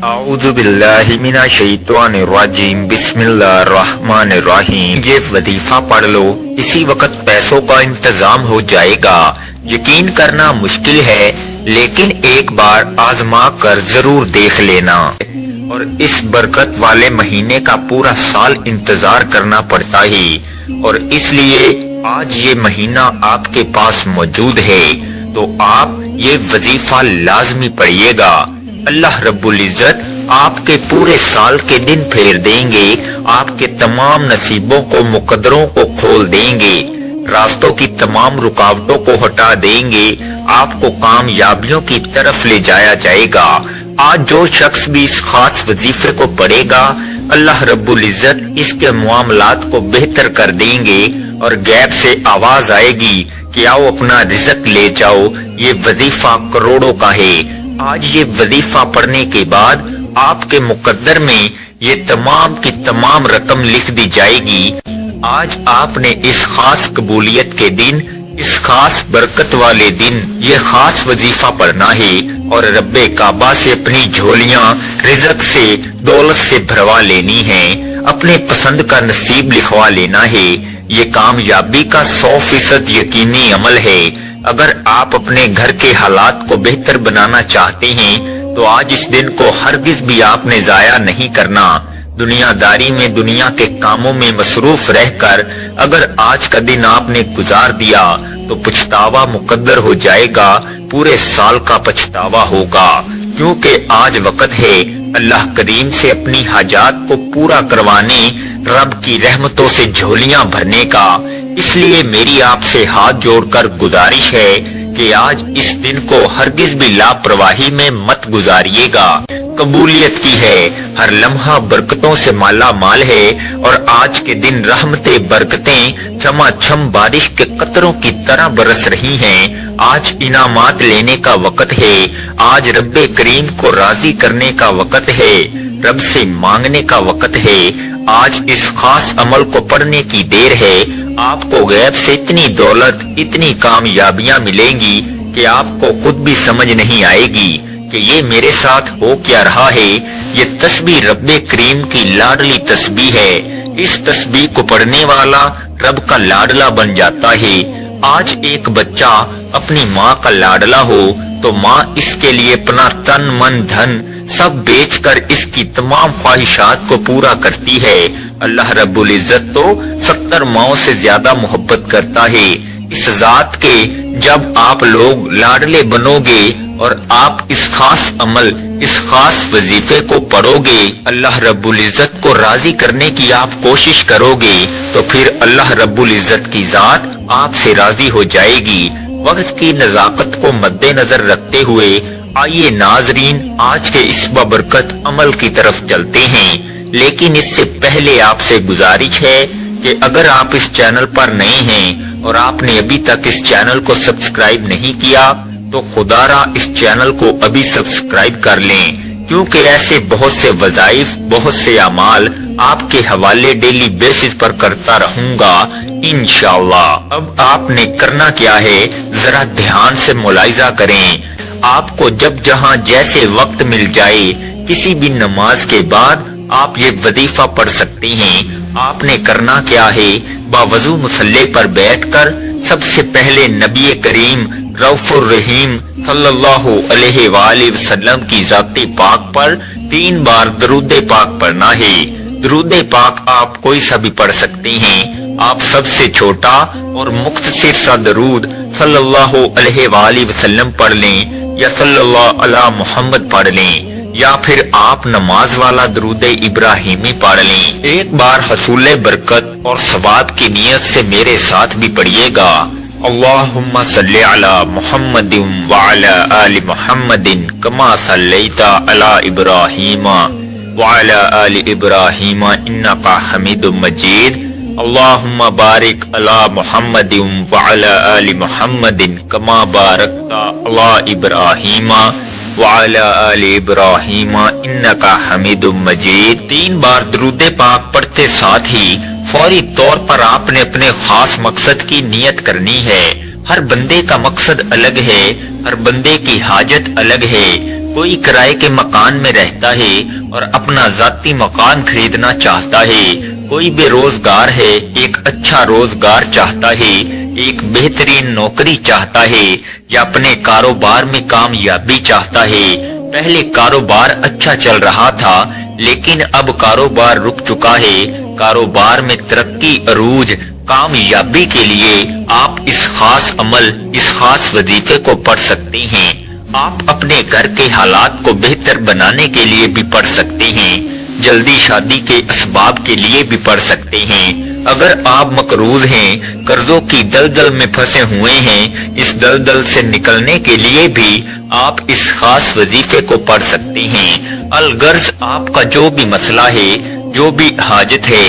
اعوذ باللہ من الشیطان الرجیم بسم اللہ الرحمن الرحیم۔ یہ وظیفہ پڑھ لو، اسی وقت پیسوں کا انتظام ہو جائے گا۔ یقین کرنا مشکل ہے لیکن ایک بار آزما کر ضرور دیکھ لینا، اور اس برکت والے مہینے کا پورا سال انتظار کرنا پڑتا ہے، اور اس لیے آج یہ مہینہ آپ کے پاس موجود ہے تو آپ یہ وظیفہ لازمی پڑھیے گا۔ اللہ رب العزت آپ کے پورے سال کے دن پھیر دیں گے، آپ کے تمام نصیبوں کو، مقدروں کو کھول دیں گے، راستوں کی تمام رکاوٹوں کو ہٹا دیں گے، آپ کو کامیابیوں کی طرف لے جایا جائے گا۔ آج جو شخص بھی اس خاص وظیفے کو پڑھے گا، اللہ رب العزت اس کے معاملات کو بہتر کر دیں گے، اور غیب سے آواز آئے گی کہ آؤ اپنا رزق لے جاؤ۔ یہ وظیفہ کروڑوں کا ہے۔ آج یہ وظیفہ پڑھنے کے بعد آپ کے مقدر میں یہ تمام کی تمام رقم لکھ دی جائے گی۔ آج آپ نے اس خاص قبولیت کے دن، اس خاص برکت والے دن یہ خاص وظیفہ پڑھنا ہے، اور رب کعبہ سے اپنی جھولیاں رزق سے، دولت سے بھروا لینی ہے، اپنے پسند کا نصیب لکھوا لینا ہے۔ یہ کامیابی کا 100% یقینی عمل ہے۔ اگر آپ اپنے گھر کے حالات کو بہتر بنانا چاہتے ہیں تو آج اس دن کو ہرگز بھی آپ نے ضائع نہیں کرنا۔ دنیا داری میں، دنیا کے کاموں میں مصروف رہ کر اگر آج کا دن آپ نے گزار دیا تو پچھتاوا مقدر ہو جائے گا، پورے سال کا پچھتاوا ہوگا، کیونکہ آج وقت ہے اللہ کریم سے اپنی حاجات کو پورا کروانے، رب کی رحمتوں سے جھولیاں بھرنے کا۔ اس لیے میری آپ سے ہاتھ جوڑ کر گزارش ہے کہ آج اس دن کو ہرگز بھی لاپرواہی میں مت گزاریے گا۔ قبولیت کی ہے، ہر لمحہ برکتوں سے مالا مال ہے، اور آج کے دن رحمتیں، برکتیں چھما چھم بارش کے قطروں کی طرح برس رہی ہیں۔ آج انعامات لینے کا وقت ہے، آج رب کریم کو راضی کرنے کا وقت ہے، رب سے مانگنے کا وقت ہے۔ آج اس خاص عمل کو پڑھنے کی دیر ہے۔ آپ کو غیب سے اتنی دولت، اتنی کامیابیاں ملیں گی کہ آپ کو خود بھی سمجھ نہیں آئے گی کہ یہ میرے ساتھ ہو کیا رہا ہے۔ یہ تسبیح رب کریم کی لاڈلی تسبیح ہے۔ اس تسبیح کو پڑھنے والا رب کا لاڈلا بن جاتا ہے۔ آج ایک بچہ اپنی ماں کا لاڈلا ہو تو ماں اس کے لیے اپنا تن من دھن سب بیچ کر اس کی تمام خواہشات کو پورا کرتی ہے۔ اللہ رب العزت تو 70 ماؤں سے زیادہ محبت کرتا ہے۔ اس ذات کے جب آپ لوگ لاڈلے بنو گے اور آپ اس خاص عمل، اس خاص وظیفے کو پڑھو گے، اللہ رب العزت کو راضی کرنے کی آپ کوشش کرو گے، تو پھر اللہ رب العزت کی ذات آپ سے راضی ہو جائے گی۔ وقت کی نزاکت کو مد نظر رکھتے ہوئے آئیے ناظرین آج کے اس بابرکت عمل کی طرف چلتے ہیں، لیکن اس سے پہلے آپ سے گزارش ہے کہ اگر آپ اس چینل پر نئے ہیں اور آپ نے ابھی تک اس چینل کو سبسکرائب نہیں کیا تو خدا را اس چینل کو ابھی سبسکرائب کر لیں، کیونکہ ایسے بہت سے وظائف، بہت سے اعمال آپ کے حوالے ڈیلی بیسس پر کرتا رہوں گا انشاءاللہ۔ اب آپ نے کرنا کیا ہے، ذرا دھیان سے ملاحظہ کریں۔ آپ کو جب جہاں جیسے وقت مل جائے، کسی بھی نماز کے بعد آپ یہ وظیفہ پڑھ سکتے ہیں۔ آپ نے کرنا کیا ہے، باوضو مصلی پر بیٹھ کر سب سے پہلے نبی کریم رؤوف الرحیم صلی اللہ علیہ وآلہ وسلم کی ذات پاک پر 3 بار درود پاک پڑھنا ہے۔ درود پاک آپ کوئی سا بھی پڑھ سکتے ہیں۔ آپ سب سے چھوٹا اور مختصر سا درود صلی اللہ علیہ وآلہ وسلم پڑھ لیں، یا صلی اللہ علی محمد پڑھ لیں، یا پھر آپ نماز والا درود ابراہیمی پڑھ لیں۔ ایک بار حصول برکت اور ثواب کی نیت سے میرے ساتھ بھی پڑھیے گا۔ اللہم صلی علی محمد وعلی آل محمد کما صلیت علی ابراہیم وعلی آل ابراہیم انکا حمید مجید۔ اللہم بارک علی محمد وعلی آل محمد کما بارکت علی ابراہیم وعلی آل ابراہیم انکا حمید مجید۔ 3 بار درود پاک پڑھتے ساتھ ہی فوری طور پر آپ نے اپنے خاص مقصد کی نیت کرنی ہے۔ ہر بندے کا مقصد الگ ہے، ہر بندے کی حاجت الگ ہے۔ کوئی کرائے کے مکان میں رہتا ہے اور اپنا ذاتی مکان خریدنا چاہتا ہے، کوئی بے روزگار ہے، ایک اچھا روزگار چاہتا ہے، ایک بہترین نوکری چاہتا ہے، یا اپنے کاروبار میں کامیابی چاہتا ہے۔ پہلے کاروبار اچھا چل رہا تھا لیکن اب کاروبار رک چکا ہے۔ کاروبار میں ترقی، عروج، کامیابی کے لیے آپ اس خاص عمل، اس خاص وظیفے کو پڑھ سکتے ہیں۔ آپ اپنے گھر کے حالات کو بہتر بنانے کے لیے بھی پڑھ سکتے ہیں، جلدی شادی کے اسباب کے لیے بھی پڑھ سکتے ہیں۔ اگر آپ مقروض ہیں، قرضوں کی دلدل میں پھنسے ہوئے ہیں، اس دلدل سے نکلنے کے لیے بھی آپ اس خاص وظیفے کو پڑھ سکتے ہیں۔ الغرض آپ کا جو بھی مسئلہ ہے، جو بھی حاجت ہے،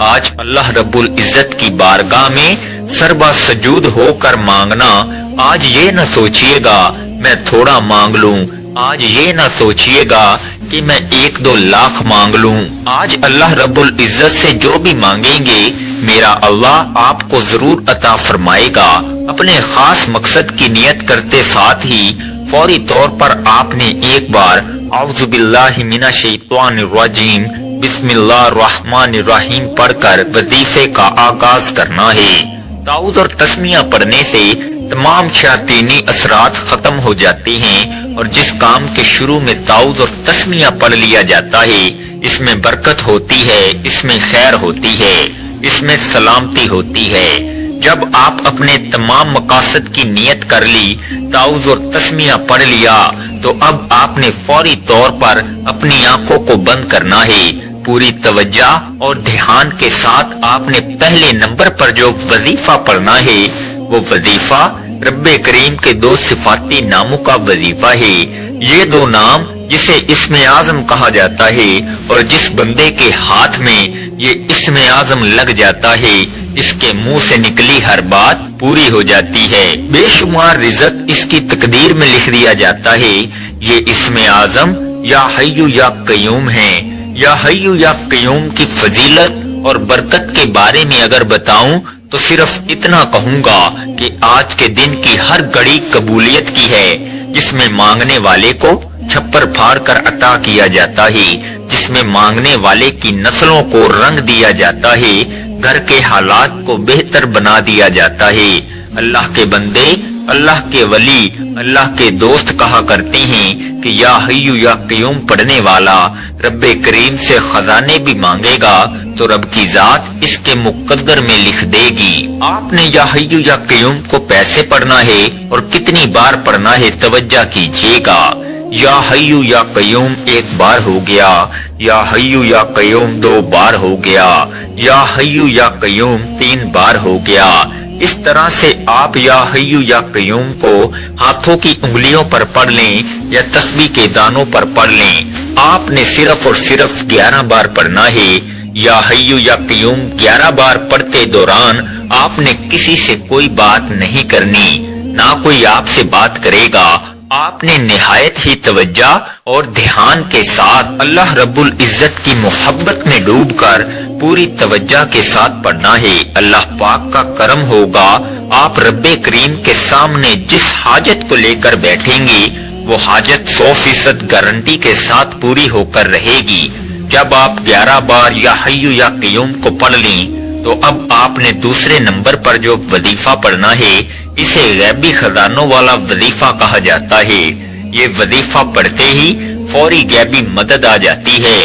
آج اللہ رب العزت کی بارگاہ میں سربا سجود ہو کر مانگنا۔ آج یہ نہ سوچئے گا میں تھوڑا مانگ لوں، آج یہ نہ سوچئے گا کہ میں 1-2 لاکھ مانگ لوں۔ آج اللہ رب العزت سے جو بھی مانگیں گے میرا اللہ آپ کو ضرور عطا فرمائے گا۔ اپنے خاص مقصد کی نیت کرتے ساتھ ہی فوری طور پر آپ نے ایک بار اعوذ باللہ من الشیطان الرجیم بسم اللہ الرحمن الرحیم پڑھ کر وظیفے کا آغاز کرنا ہے۔ تعوذ اور تسمیہ پڑھنے سے تمام شیاطینی اثرات ختم ہو جاتے ہیں، اور جس کام کے شروع میں تعوذ اور تسمیہ پڑھ لیا جاتا ہے اس میں برکت ہوتی ہے، اس میں خیر ہوتی ہے، اس میں سلامتی ہوتی ہے۔ جب آپ اپنے تمام مقاصد کی نیت کر لی، تعوذ اور تسمیہ پڑھ لیا، تو اب آپ نے فوری طور پر اپنی آنکھوں کو بند کرنا ہے۔ پوری توجہ اور دھیان کے ساتھ آپ نے پہلے نمبر پر جو وظیفہ پڑھنا ہے وہ وظیفہ رب کریم کے 2 صفاتی ناموں کا وظیفہ ہے۔ یہ 2 نام جسے اسم اعظم کہا جاتا ہے، اور جس بندے کے ہاتھ میں یہ اسم اعظم لگ جاتا ہے اس کے منہ سے نکلی ہر بات پوری ہو جاتی ہے، بے شمار رزق اس کی تقدیر میں لکھ دیا جاتا ہے۔ یہ اسم اعظم یا حی یا قیوم ہے۔ یا حی یا قیوم کی فضیلت اور برکت کے بارے میں اگر بتاؤں تو صرف اتنا کہوں گا کہ آج کے دن کی ہر گھڑی قبولیت کی ہے، جس میں مانگنے والے کو چھپر پھاڑ کر عطا کیا جاتا ہے، جس میں مانگنے والے کی نسلوں کو رنگ دیا جاتا ہے، گھر کے حالات کو بہتر بنا دیا جاتا ہے۔ اللہ کے بندے، اللہ کے ولی، اللہ کے دوست کہا کرتے ہیں کہ یا حی یا قیوم پڑھنے والا رب کریم سے خزانے بھی مانگے گا تو رب کی ذات اس کے مقدر میں لکھ دے گی۔ آپ نے یا حی یا قیوم کو پیسے پڑھنا ہے اور کتنی بار پڑھنا ہے توجہ کیجیے گا۔ یا حی یا قیوم 1 بار ہو گیا، یا حی یا قیوم 2 بار ہو گیا، یا حی یا قیوم 3 بار ہو گیا۔ اس طرح سے آپ یا حی یا قیوم کو ہاتھوں کی انگلیوں پر پڑھ لیں یا تسبیح کے دانوں پر پڑھ لیں۔ آپ نے صرف اور صرف 11 بار پڑھنا ہے۔ یا حی یا قیوم 11 بار پڑھتے دوران آپ نے کسی سے کوئی بات نہیں کرنی، نہ کوئی آپ سے بات کرے گا۔ آپ نے نہایت ہی توجہ اور دھیان کے ساتھ اللہ رب العزت کی محبت میں ڈوب کر پوری توجہ کے ساتھ پڑھنا ہے۔ اللہ پاک کا کرم ہوگا، آپ رب کریم کے سامنے جس حاجت کو لے کر بیٹھیں گے وہ حاجت 100% گارنٹی کے ساتھ پوری ہو کر رہے گی۔ جب آپ 11 بار یا حی یا قیوم کو پڑھ لیں تو اب آپ نے دوسرے نمبر پر جو وظیفہ پڑھنا ہے اسے غیبی خزانوں والا وظیفہ کہا جاتا ہے۔ یہ وظیفہ پڑھتے ہی فوری غیبی مدد آ جاتی ہے،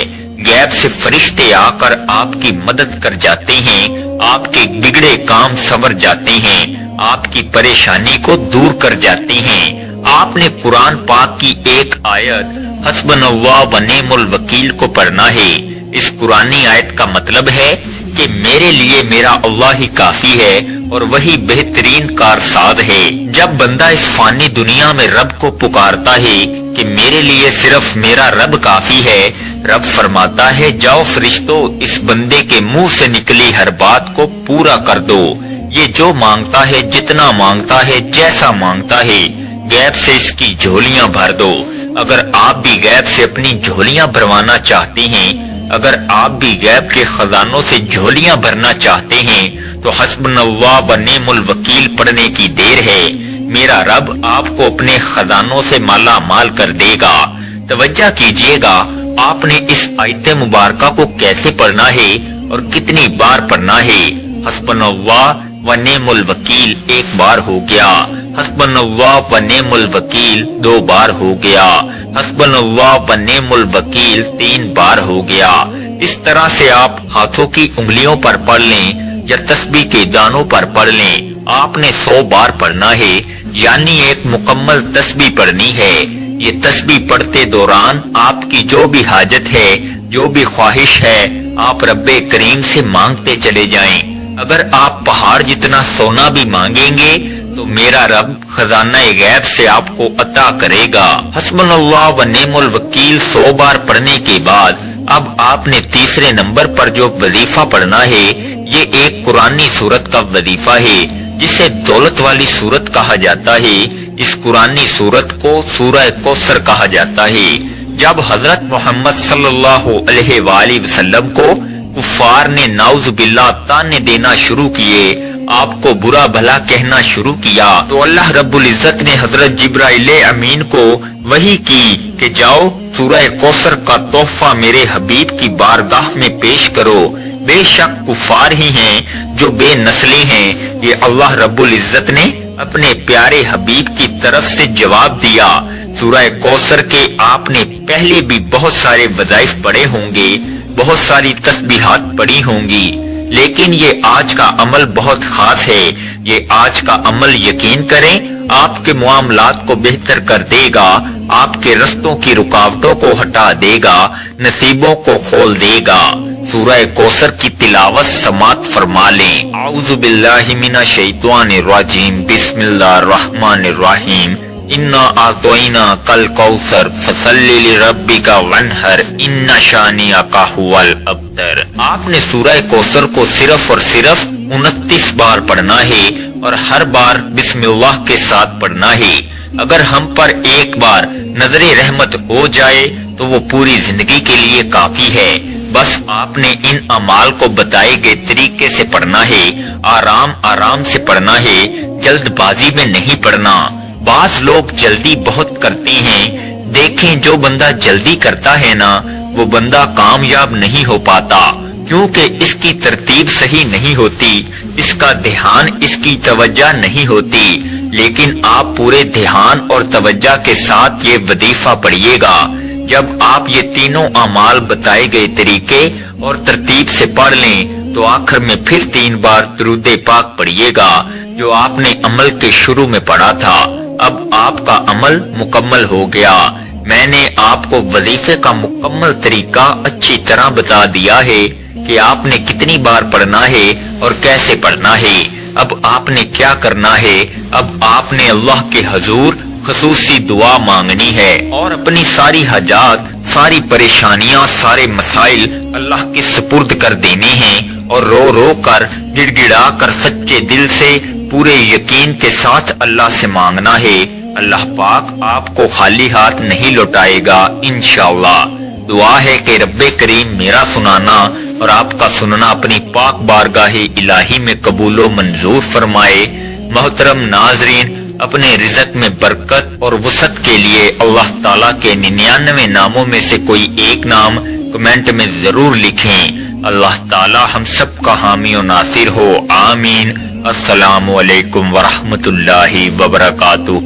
غیب سے فرشتے آ کر آپ کی مدد کر جاتے ہیں، آپ کے بگڑے کام سنور جاتے ہیں، آپ کی پریشانی کو دور کر جاتے ہیں۔ آپ نے قرآن پاک کی ایک آیت حسبنا اللہ و نعم الوکیل کو پڑھنا ہے۔ اس قرآنی آیت کا مطلب ہے کہ میرے لیے میرا اللہ ہی کافی ہے اور وہی بہترین کارساز ہے۔ جب بندہ اس فانی دنیا میں رب کو پکارتا ہے کہ میرے لیے صرف میرا رب کافی ہے، رب فرماتا ہے جاؤ فرشتوں اس بندے کے منہ سے نکلی ہر بات کو پورا کر دو۔ یہ جو مانگتا ہے، جتنا مانگتا ہے، جیسا مانگتا ہے، غیب سے اس کی جھولیاں بھر دو۔ اگر آپ بھی غیب سے اپنی جھولیاں بھروانا چاہتے ہیں، اگر آپ بھی غیب کے خزانوں سے جھولیاں بھرنا چاہتے ہیں تو حسبنا اللہ و نعم الوکیل پڑھنے کی دیر ہے۔ میرا رب آپ کو اپنے خزانوں سے مالا مال کر دے گا۔ توجہ کیجئے گا آپ نے اس آیت مبارکہ کو کیسے پڑھنا ہے اور کتنی بار پڑھنا ہے۔ حسبنا اللہ و نعم الوکیل ایک بار ہو گیا، حسبنا اللہ و نعم الوکیل 2 بار ہو گیا، حسبنا اللہ و نعم الوکیل 3 بار ہو گیا۔ اس طرح سے آپ ہاتھوں کی انگلیوں پر پڑھ لیں یا تسبیح کے دانوں پر پڑھ لیں۔ آپ نے 100 بار پڑھنا ہے، یعنی ایک مکمل تسبیح پڑھنی ہے۔ یہ تسبیح پڑھتے دوران آپ کی جو بھی حاجت ہے، جو بھی خواہش ہے، آپ رب کریم سے مانگتے چلے جائیں۔ اگر آپ پہاڑ جتنا سونا بھی مانگیں گے تو میرا رب خزانہ غیب سے آپ کو عطا کرے گا۔ حسبنا اللہ و نعم الوکیل 100 بار پڑھنے کے بعد اب آپ نے تیسرے نمبر پر جو وظیفہ پڑھنا ہے، یہ ایک قرآنی سورت کا وظیفہ ہے جسے دولت والی سورت کہا جاتا ہے۔ اس قرآنی سورت کو سورہ کوثر کہا جاتا ہے۔ جب حضرت محمد صلی اللہ علیہ وآلہ وسلم کو کفار نے نعوذ باللہ تانے دینا شروع کیے، آپ کو برا بھلا کہنا شروع کیا، تو اللہ رب العزت نے حضرت جبرائیل امین کو وحی کی کہ جاؤ سورہ کوثر کا تحفہ میرے حبیب کی بارگاہ میں پیش کرو۔ بے شک کفار ہی ہیں جو بے نسلی ہیں۔ یہ اللہ رب العزت نے اپنے پیارے حبیب کی طرف سے جواب دیا۔ سورہ کوثر کے آپ نے پہلے بھی بہت سارے وظائف پڑھے ہوں گے، بہت ساری تسبیحات پڑھی ہوں گی، لیکن یہ آج کا عمل بہت خاص ہے۔ یہ آج کا عمل یقین کریں آپ کے معاملات کو بہتر کر دے گا، آپ کے رستوں کی رکاوٹوں کو ہٹا دے گا، نصیبوں کو کھول دے گا۔ سورہ کوثر کی تلاوت سماعت فرما لیں۔ اعوذ باللہ من الشیطان الرجیم، بسم اللہ الرحمن الرحیم۔ انا اعطیناک الکوثر فصلی لربک وانحر ان شانئک ھو الابتر۔ آپ نے سورہ کوثر کو صرف اور صرف 29 بار پڑھنا ہے اور ہر بار بسم اللہ کے ساتھ پڑھنا ہے۔ اگر ہم پر ایک بار نظر رحمت ہو جائے تو وہ پوری زندگی کے لیے کافی ہے۔ بس آپ نے ان اعمال کو بتائے گئے طریقے سے پڑھنا ہے، آرام آرام سے پڑھنا ہے، جلد بازی میں نہیں پڑھنا۔ بعض لوگ جلدی بہت کرتے ہیں، دیکھیں جو بندہ جلدی کرتا ہے نا وہ بندہ کامیاب نہیں ہو پاتا، کیونکہ اس کی ترتیب صحیح نہیں ہوتی، اس کا دھیان، اس کی توجہ نہیں ہوتی۔ لیکن آپ پورے دھیان اور توجہ کے ساتھ یہ وظیفہ پڑھیے گا۔ جب آپ یہ تینوں اعمال بتائے گئے طریقے اور ترتیب سے پڑھ لیں تو آخر میں پھر 3 بار درود پاک پڑھیے گا جو آپ نے عمل کے شروع میں پڑھا تھا۔ اب آپ کا عمل مکمل ہو گیا۔ میں نے آپ کو وظیفے کا مکمل طریقہ اچھی طرح بتا دیا ہے کہ آپ نے کتنی بار پڑھنا ہے اور کیسے پڑھنا ہے۔ اب آپ نے کیا کرنا ہے؟ اب آپ نے اللہ کے حضور خصوصی دعا مانگنی ہے اور اپنی ساری حاجات، ساری پریشانیاں، سارے مسائل اللہ کے سپرد کر دینے ہیں اور رو رو کر، گڑ گڑا کر، سچے دل سے، پورے یقین کے ساتھ اللہ سے مانگنا ہے۔ اللہ پاک آپ کو خالی ہاتھ نہیں لوٹائے گا انشاءاللہ۔ دعا ہے کہ رب کریم میرا سنانا اور آپ کا سننا اپنی پاک بارگاہ الہی میں قبول و منظور فرمائے۔ محترم ناظرین، اپنے رزق میں برکت اور وسعت کے لیے اللہ تعالیٰ کے 99 ناموں میں سے کوئی ایک نام کمنٹ میں ضرور لکھیں۔ اللہ تعالیٰ ہم سب کا حامی و ناصر ہو، آمین۔ السلام علیکم ورحمۃ اللہ وبرکاتہ۔